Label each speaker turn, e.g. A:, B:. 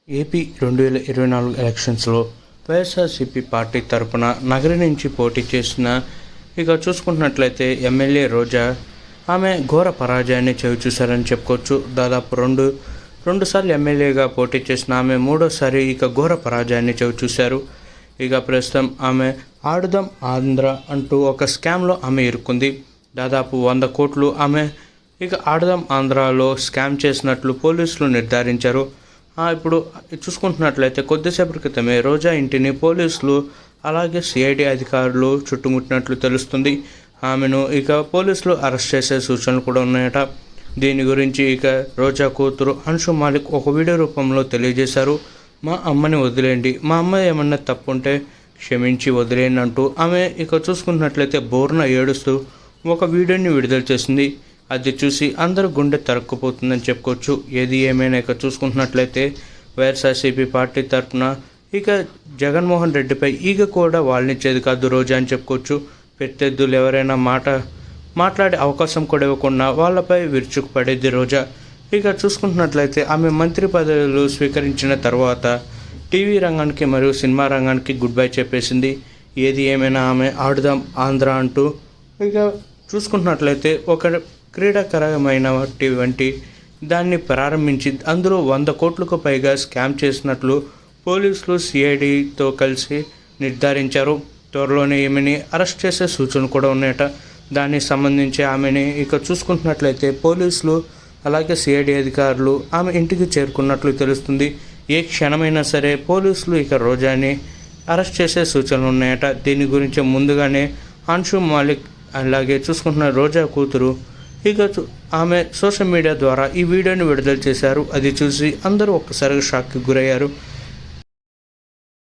A: AP 2024 ఎలక్షన్స్లో YSRCP party తరపున నగరి నుంచి పోటీ చేసిన చూసుకుంటున్నట్లయితే ఎమ్మెల్యే రోజా ఆమె ఘోర పరాజయాన్ని చవిచూశారని చెప్పుకోవచ్చు. దాదాపు రెండు సార్లు ఎమ్మెల్యేగా పోటీ చేసిన ఆమె మూడోసారి ఘోర పరాజయాన్ని చవిచూశారు. ప్రస్తుతం ఆమె ఆడుదాం ఆంధ్ర అంటూ ఒక స్కామ్లో ఆమె ఇరుక్కుంది. దాదాపు 100 కోట్లు ఆమె ఆడుదాం ఆంధ్రాలో స్కామ్ చేసినట్లు పోలీసులు నిర్ధారించారు. ఇప్పుడు చూసుకుంటున్నట్లయితే కొద్దిసేపటి క్రితమే రోజా ఇంటిని పోలీసులు అలాగే సిఐడి అధికారులు చుట్టుముట్టినట్లు తెలుస్తుంది. ఆమెను పోలీసులు అరెస్ట్ చేసే సూచనలు కూడా ఉన్నాయట. దీని గురించి రోజా కూతురు అంశు మాలిక్ ఒక వీడియో రూపంలో తెలియజేశారు. మా అమ్మని వదిలేయండి, మా అమ్మ ఏమన్నా తప్పు ఉంటే క్షమించి వదిలేయండి అంటూ ఆమె చూసుకున్నట్లయితే బోర్న ఏడుస్తూ ఒక వీడియోని విడుదల చేసింది. అది చూసి అందరూ గుండె తరుక్కుపోతుందని చెప్పుకోవచ్చు. ఏది ఏమైనా చూసుకుంటున్నట్లయితే వైఎస్ఆర్సీపీ పార్టీ తరఫున జగన్మోహన్ రెడ్డిపై కూడా వాళ్ళనిచ్చేది కాదు రోజా అని చెప్పుకోవచ్చు. ప్రత్యర్థులు ఎవరైనా మాట్లాడే అవకాశం కూడా ఇవ్వకుండా వాళ్ళపై విరుచుకుపడేది రోజా. చూసుకుంటున్నట్లయితే ఆమె మంత్రి పదవులు స్వీకరించిన తర్వాత టీవీ రంగానికి మరియు సినిమా రంగానికి గుడ్ బై చెప్పేసింది. ఏది ఏమైనా ఆమె ఆడుదాం ఆంధ్ర అంటూ చూసుకుంటున్నట్లయితే ఒక క్రీడాకరమైన వంటి దాన్ని ప్రారంభించి అందులో 100 కోట్లకు పైగా స్కామ్ చేసినట్లు పోలీసులు సిఐడితో కలిసి నిర్ధారించారు. త్వరలోనే ఈమెని అరెస్ట్ చేసే సూచనలు కూడా ఉన్నాయట. దానికి సంబంధించి ఆమెని చూసుకుంటున్నట్లయితే పోలీసులు అలాగే సిఐడి అధికారులు ఆమె ఇంటికి చేరుకున్నట్లు తెలుస్తుంది. ఏ క్షణమైనా సరే పోలీసులు రోజాని అరెస్ట్ చేసే సూచనలు ఉన్నాయట. దీని గురించి ముందుగానే అంశు మాలిక్ అలాగే చూసుకుంటున్న రోజా కూతురు ఆమె సోషల్ మీడియా ద్వారా ఈ వీడియోని విడుదల చేశారు. అది చూసి అందరూ ఒక్కసారిగా షాక్కి గురయ్యారు.